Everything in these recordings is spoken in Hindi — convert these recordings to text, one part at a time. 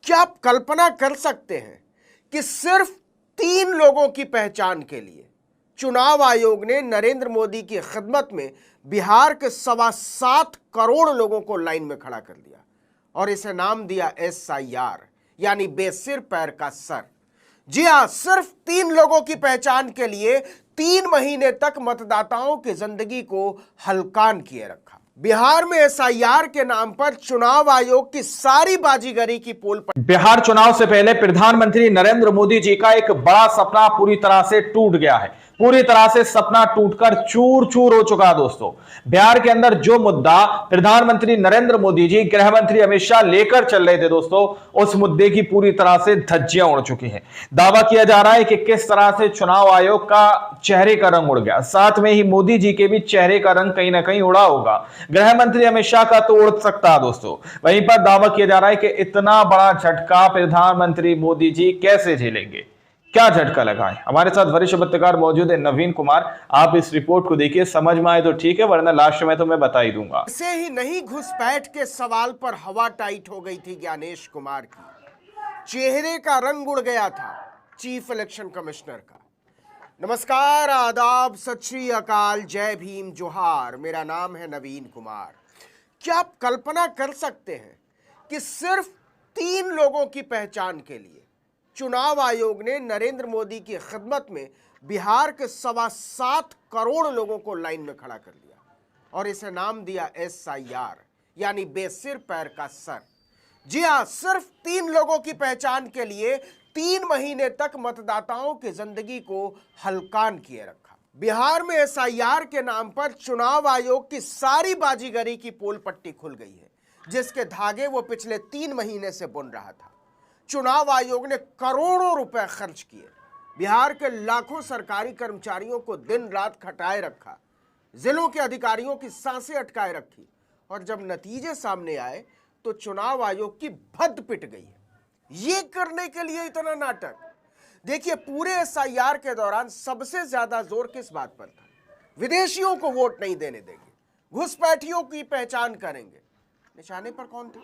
क्या आप कल्पना कर सकते हैं कि सिर्फ 3 लोगों की पहचान के लिए चुनाव आयोग ने नरेंद्र मोदी की खिदमत में बिहार के 7.25 करोड़ लोगों को लाइन में खड़ा कर दिया और इसे नाम दिया SIR, यानी बेसिर पैर का सर। जी हां, सिर्फ 3 लोगों की पहचान के लिए 3 महीने तक मतदाताओं की जिंदगी को हलकान किए रखा। बिहार में SIR के नाम पर चुनाव आयोग की सारी बाजीगरी की पोल पर बिहार चुनाव से पहले प्रधानमंत्री नरेंद्र मोदी जी का एक बड़ा सपना पूरी तरह से टूट गया है। पूरी तरह से सपना टूटकर चूर चूर हो चुका है। दोस्तों, बिहार के अंदर जो मुद्दा प्रधानमंत्री नरेंद्र मोदी जी, गृह मंत्री अमित शाह लेकर चल रहे थे दोस्तों, उस मुद्दे की पूरी तरह से धज्जियां उड़ चुकी हैं। दावा किया जा रहा है कि किस तरह से चुनाव आयोग का चेहरे का रंग उड़ गया, साथ में ही मोदी जी के भी चेहरे का रंग कहीं ना कहीं उड़ा होगा। गृह मंत्री अमित शाह का तो उड़ सकता है दोस्तों। वहीं पर दावा किया जा रहा है कि इतना बड़ा झटका प्रधानमंत्री मोदी जी कैसे झेलेंगे, क्या झटका लगा है। हमारे साथ वरिष्ठ पत्रकार मौजूद है नवीन कुमार। आप इस रिपोर्ट को देखिए, समझ में आए तो ठीक है, वरना लास्ट में तो मैं बता ही दूंगा। से ही नहीं घुसपैठ के सवाल पर हवा टाइट हो गई थी ज्ञानेश कुमार की। चेहरे का रंग उड़ गया था चीफ इलेक्शन कमिश्नर का। नमस्कार, आदाब, सत श्री अकाल, जय भीम, जोहार। मेरा नाम है नवीन कुमार। क्या आप कल्पना कर सकते हैं कि सिर्फ 3 लोगों की पहचान के लिए चुनाव आयोग ने नरेंद्र मोदी की खिदमत में बिहार के 7.25 करोड़ लोगों को लाइन में खड़ा कर दिया और इसे नाम दिया SIR, यानी बेसिर पैर का सर। जी हां, सिर्फ 3 लोगों की पहचान के लिए 3 महीने तक मतदाताओं की जिंदगी को हलकान किए रखा। बिहार में SIR के नाम पर चुनाव आयोग की सारी बाजीगरी की पोल पट्टी खुल गई है, जिसके धागे वो पिछले 3 महीने से बुन रहा था। चुनाव आयोग ने करोड़ों रुपए खर्च किए, बिहार के लाखों सरकारी कर्मचारियों को दिन रात खटाए रखा, जिलों के अधिकारियों की सांसें अटकाए रखी, और जब नतीजे सामने आए तो चुनाव आयोग की भद्द पिट गई है। ये करने के लिए इतना नाटक। देखिए, पूरे SIR के दौरान सबसे ज्यादा जोर किस बात पर था? विदेशियों को वोट नहीं देने देंगे, घुसपैठियों की पहचान करेंगे। निशाने पर कौन था?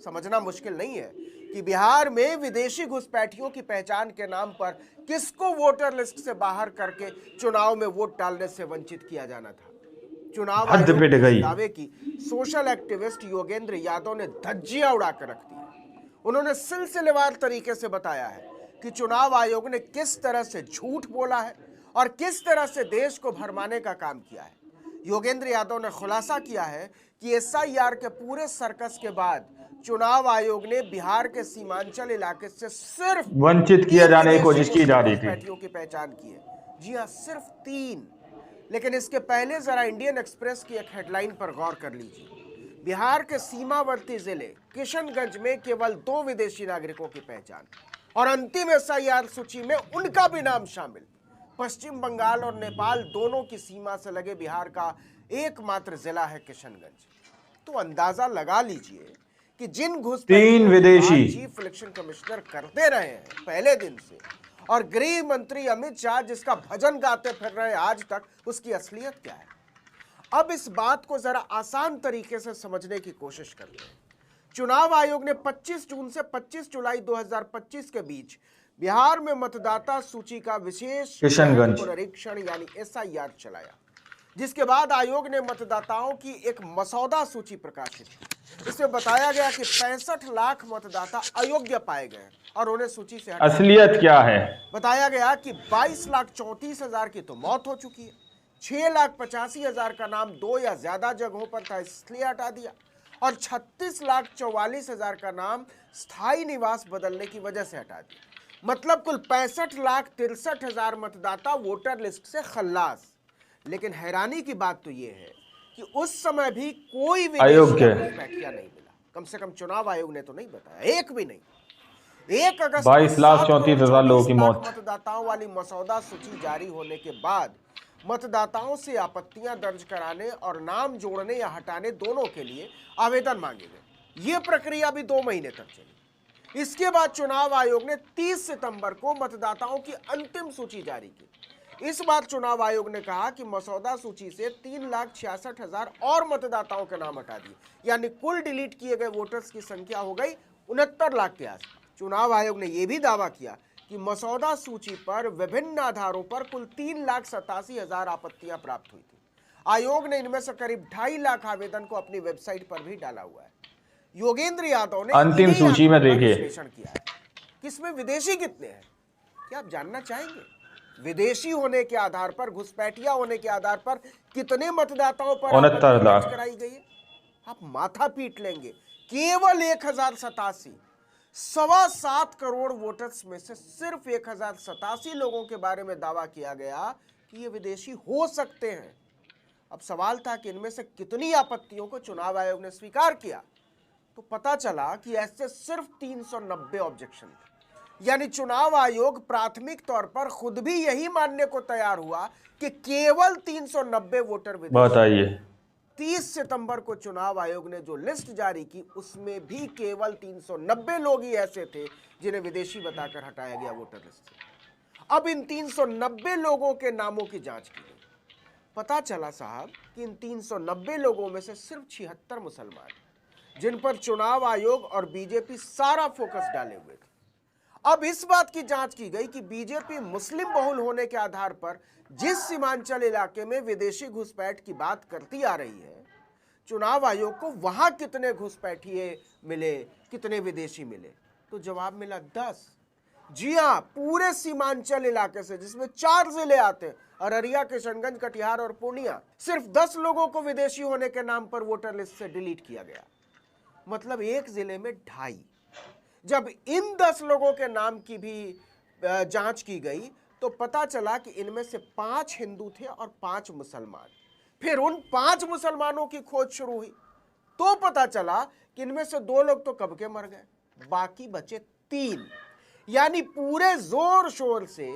समझना मुश्किल नहीं है कि बिहार में विदेशी घुसपैठियों की पहचान के नाम पर किसको वोटर लिस्ट से बाहर करके चुनाव में वोट डालने से वंचित किया जाना था। चुनाव आयोग के दावे की सोशल एक्टिविस्ट योगेंद्र यादव ने धज्जियां उड़ाकर रख दी। उन्होंने सिलसिलेवार तरीके से बताया है कि चुनाव आयोग ने किस तरह से झूठ बोला है और किस तरह से देश को भरमाने का काम किया है। योगेंद्र यादव ने खुलासा किया है कि SIR के पूरे सर्कस के बाद चुनाव आयोग ने बिहार के सीमांचल इलाके से सिर्फ वंचित किया जाने की कोशिश की जा रही थी, घुसपैठियों की पहचान की है। जी हाँ, सिर्फ 3। लेकिन इसके पहले जरा इंडियन एक्सप्रेस की एक हेडलाइन पर गौर कर लीजिए। बिहार के सीमावर्ती जिले किशनगंज में केवल 2 विदेशी नागरिकों की पहचान, और अंतिम SIR सूची में उनका भी नाम शामिल। पश्चिम बंगाल और नेपाल दोनों की सीमा से लगे बिहार का एकमात्र जिला है किशनगंज। तो अंदाजा लगा लीजिए कि जिन घुसपैठियों 3 विदेशी चीफ इलेक्शन कमिश्नर करते रहे हैं पहले दिन से, और गृह मंत्री अमित शाह जिसका भजन गाते फिर रहे आज तक, उसकी असलियत क्या है। अब इस बात को जरा आसान तरीके से समझने की कोशिश करते हैं। चुनाव आयोग ने 25 जून से 25 जुलाई 2025 के बीच बिहार में मतदाता सूची का विशेष पुनरीक्षण यानी SIR चलाया, जिसके बाद आयोग ने मतदाताओं की एक मसौदा सूची प्रकाशित की। इसमें बताया गया कि 65 लाख मतदाता अयोग्य पाए गए और उन्हें सूची से हटाया। असलियत क्या है? बताया गया कि 22,34,000 की तो मौत हो चुकी है, 6,85,000 का नाम 2 या ज्यादा जगहों पर था इसलिए हटा दिया, और 36,44,000 का नाम स्थायी निवास बदलने की वजह से हटा दिया। मतलब कुल 65,63,000 मतदाता वोटर लिस्ट से खल्लास। लेकिन हैरानी की बात तो यह है कि उस समय भी कोई विदेशी घुसपैठिया नहीं मिला। कम से कम चुनाव आयोग ने तो नहीं बताया, एक भी नहीं। 1 अगस्त 22,34,000 लोगों की मौत। मतदाताओं वाली मसौदा सूची जारी होने के बाद मतदाताओं से आपत्तियां दर्ज कराने और नाम जोड़ने या हटाने दोनों के लिए आवेदन मांगे गए। यह प्रक्रिया भी 2 महीने तक चली। इसके बाद चुनाव आयोग ने 30 सितंबर को मतदाताओं की अंतिम सूची जारी की। इस बार चुनाव आयोग ने कहा कि मसौदा सूची से 3,66,000 और मतदाताओं के नाम हटा दिए, यानी कुल डिलीट किए गए वोटर्स की संख्या हो गई 69 लाख के आसपास। चुनाव आयोग ने यह भी दावा किया कि मसौदा सूची पर विभिन्न आधारों पर कुल 3,87,000 आपत्तियां प्राप्त हुई थी। आयोग ने इनमें से करीब 2.5 लाख आवेदन को अपनी वेबसाइट पर भी डाला हुआ है। योगेंद्र यादव ने अंतिम सूची में देखिए विश्लेषण किया है कि इसमें विदेशी कितने हैं। क्या आप जानना चाहेंगे विदेशी होने के आधार पर, घुसपैठिया होने के आधार पर कितने मतदाताओं पर 69 लाख कराई गई है? आप माथा पीट लेंगे। केवल 1087, 7.25 करोड़ वोटर्स में से सिर्फ 1087 लोगों के बारे में दावा किया गया कि ये विदेशी हो सकते हैं। अब सवाल था कि इनमें से कितनी आपत्तियों को चुनाव आयोग ने स्वीकार किया, तो पता चला कि ऐसे सिर्फ 390 ऑब्जेक्शन थे। यानी चुनाव आयोग प्राथमिक तौर पर खुद भी यही मानने को तैयार हुआ कि केवल 390 वोटर विदेशी। बताइए 30 सितंबर को चुनाव आयोग ने जो लिस्ट जारी की उसमें भी केवल 390 लोग ही ऐसे थे जिन्हें विदेशी बताकर हटाया गया वोटर लिस्ट से। अब इन 390 लोगों के नामों की जांच की गई। पता चला साहब कि इन 390 लोगों में से सिर्फ 76 मुसलमान, जिन पर चुनाव आयोग और बीजेपी सारा फोकस डाले हुए थे। अब इस बात की जांच की गई कि बीजेपी मुस्लिम बहुल होने के आधार पर जिस सीमांचल इलाके में विदेशी घुसपैठ की बात करती आ रही है, चुनाव आयोग को वहां कितने घुसपैठिए मिले, कितने विदेशी मिले, तो जवाब मिला 10। जी हां, पूरे सीमांचल इलाके से जिसमें 4 जिले आते हैं, अररिया, किशनगंज, कटिहार और पूर्णिया, सिर्फ 10 लोगों को विदेशी होने के नाम पर वोटर लिस्ट से डिलीट किया गया। मतलब एक जिले में 2.5। जब इन 10 लोगों के नाम की भी जांच की गई तो पता चला कि इनमें से 5 हिंदू थे और 5 मुसलमान। फिर उन 5 मुसलमानों की खोज शुरू हुई तो पता चला कि इनमें से 2 लोग तो कब के मर गए, बाकी बचे 3। यानी पूरे जोर शोर से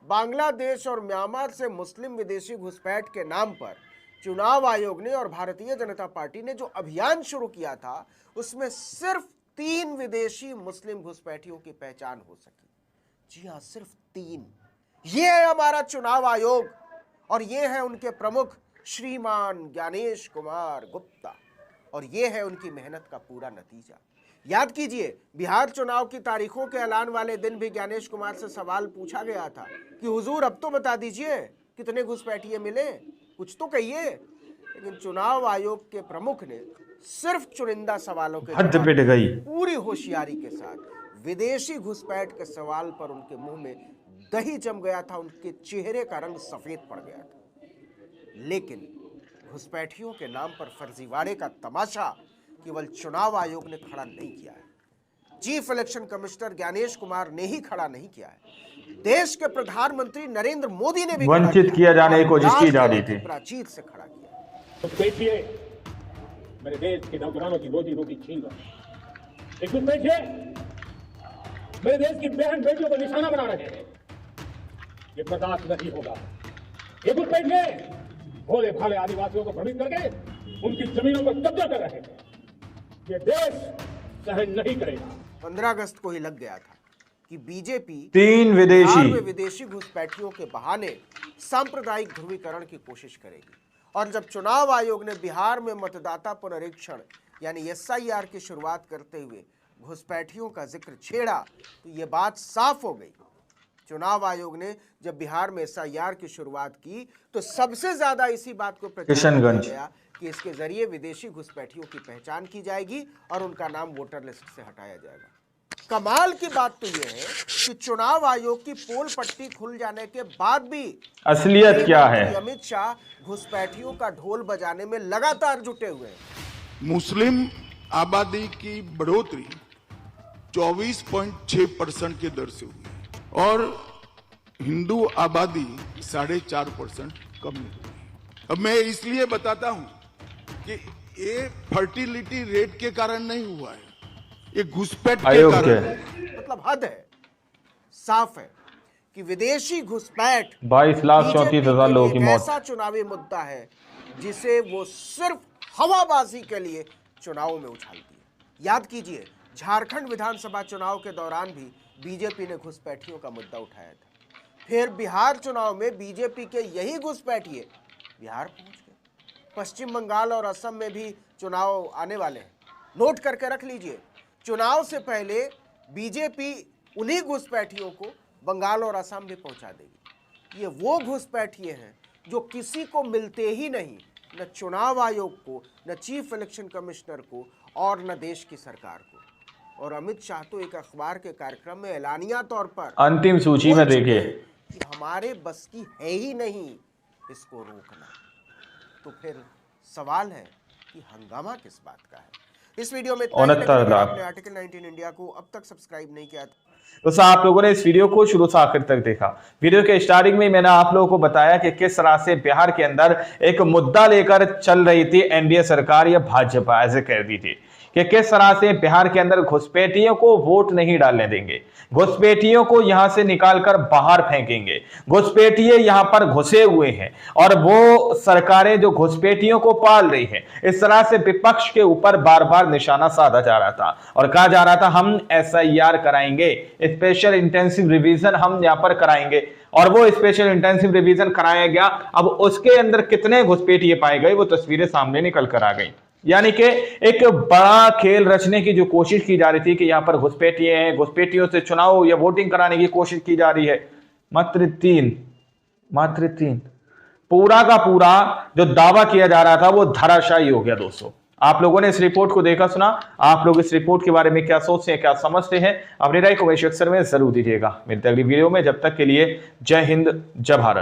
बांग्लादेश और म्यांमार से मुस्लिम विदेशी घुसपैठ के नाम पर चुनाव आयोग ने और भारतीय जनता पार्टी ने जो अभियान शुरू किया था उसमें सिर्फ 3 विदेशी मुस्लिम घुसपैठियों की पहचान हो सकी। जी हां, सिर्फ 3। ये है हमारा चुनाव आयोग और ये है उनके प्रमुख श्रीमान ज्ञानेश कुमार गुप्ता, और ये है उनकी मेहनत का पूरा नतीजा। याद कीजिए, बिहार चुनाव की तारीखों के ऐलान वाले दिन भी ज्ञानेश कुमार से सवाल पूछा गया था कि हुजूर अब तो बता दीजिए कितने घुसपैठिए मिले, कुछ तो कहिए। लेकिन चुनाव आयोग के प्रमुख ने सिर्फ चुनिंदा सवालों के हद पिट गई। पूरी होशियारी के साथ विदेशी घुसपैठ के सवाल पर उनके मुंह में दही जम गया था, उनके चेहरे का रंग सफेद पड़ गया था। लेकिन घुसपैठियों के नाम पर फर्जीवाड़े का तमाशा केवल चुनाव आयोग ने खड़ा नहीं किया है, chief election commissioner Gyanesh Kumar ने ही खड़ा नहीं किया है, देश के प्रधानमंत्री नरेंद्र मोदी ने भी वंचित किया जाने की कोशिश की जा रही थी, प्राचीर से खड़ा किया। तो देखिए, मेरे देश के नौजवानों की रोजी रोटी छीन रहे, एक देखिए मेरे देश की बहन बेटियों को निशाना बना रहे हैं। ये बर्दाश्त नहीं होगा। ये कुछ बैठे भोले भाले आदिवासियों को भ्रमित करके उनकी जमीनों पर कब्जा कर रहे हैं। ये देश सहन नहीं करेगा। 15 अगस्त को ही लग गया था कि बीजेपी 3 बिहार में विदेशी घुसपैठियों के बहाने सांप्रदायिक ध्रुवीकरण की कोशिश करेगी। और जब चुनाव आयोग ने बिहार में मतदाता पुनरीक्षण यानी SIR की शुरुआत करते हुए घुसपैठियों का जिक्र छेड़ा तो ये बात साफ हो गई। चुनाव आयोग ने जब बिहार में SIR की शुरुआत की तो सबसे ज्यादा इसी बात को प्रचार किया गया कि इसके जरिए विदेशी घुसपैठियों की पहचान की जाएगी और उनका नाम वोटर लिस्ट से हटाया जाएगा। कमाल की बात तो यह है कि चुनाव आयोग की पोल पट्टी खुल जाने के बाद भी असलियत क्या है, अमित शाह घुसपैठियों का ढोल बजाने में लगातार जुटे हुए हैं। मुस्लिम आबादी की बढ़ोतरी 24.6% के दर से हुई और हिंदू आबादी 4.5% कम हुई। अब मैं इसलिए बताता हूं कि ये फर्टिलिटी रेट के कारण नहीं हुआ है, ये घुसपैठ के कारण है। मतलब हद है, साफ है कि विदेशी घुसपैठ 22,34,000 लोगों की मौत ऐसा चुनावी मुद्दा है जिसे वो सिर्फ हवाबाजी के लिए चुनाव में उछालती है। याद कीजिए, झारखंड विधानसभा चुनाव के दौरान भी बीजेपी ने घुसपैठियों का मुद्दा उठाया था। फिर बिहार चुनाव में बीजेपी के यही घुसपैठिए बिहार पहुंच गए। पश्चिम बंगाल और असम में भी चुनाव आने वाले हैं, नोट करके रख लीजिए। चुनाव से पहले बीजेपी उन्हीं घुसपैठियों को बंगाल और असम भी पहुंचा देगी। ये वो घुसपैठिए हैं जो किसी को मिलते ही नहीं, न चुनाव आयोग को, न चीफ इलेक्शन कमिश्नर को और न देश की सरकार को। और अमित शाह तो एक अखबार के कार्यक्रम में एलानिया तौर पर अंतिम सूची में देखिए कि हमारे बस की है ही नहीं इसको रोकना। तो फिर सवाल है कि हंगामा किस बात का है। इस वीडियो में 69 लाख। आपने आर्टिकल 19 इंडिया को अब तक सब्सक्राइब नहीं किया तो आप लोगों ने इस वीडियो को शुरू से आखिर तक देखा। वीडियो के स्टार्टिंग में मैंने आप लोगों को बताया कि किस तरह से बिहार के अंदर एक मुद्दा लेकर चल रही थी एनडीए सरकार या भाजपा, ऐसे कह रही थी कि किस तरह से बिहार के अंदर घुसपैठियों को वोट नहीं डालने देंगे, घुसपैठियों को यहां से निकालकर बाहर फेंकेंगे, घुसपैठिए यहां पर घुसे हुए हैं और वो सरकारें जो घुसपैठियों को पाल रही है। इस तरह से विपक्ष के ऊपर बार बार निशाना साधा जा रहा था और कहा जा रहा था हम SIR कराएंगे, स्पेशल इंटेंसिव रिवीजन हम यहां पर कराएंगे। और वो स्पेशल इंटेंसिव रिवीजन कराया गया। अब उसके अंदर कितने घुसपैठिए पाए गए वो तस्वीरें सामने निकल कर आ गई। यानी कि एक बड़ा खेल रचने की जो कोशिश की जा रही थी कि यहां पर घुसपैठिए हैं, घुसपैठियों से चुनाव या वोटिंग कराने की कोशिश की जा रही है। मात्र तीन पूरा का पूरा जो दावा किया जा रहा था वो धराशायी हो गया। दोस्तों, आप लोगों ने इस रिपोर्ट को देखा सुना, आप लोग इस रिपोर्ट के बारे में क्या सोचते हैं, क्या समझते हैं, अपनी राय को कमेंट सेक्शन में जरूर दीजिएगा। मिलते हैं अगली वीडियो में, जब तक के लिए जय हिंद, जय भारत।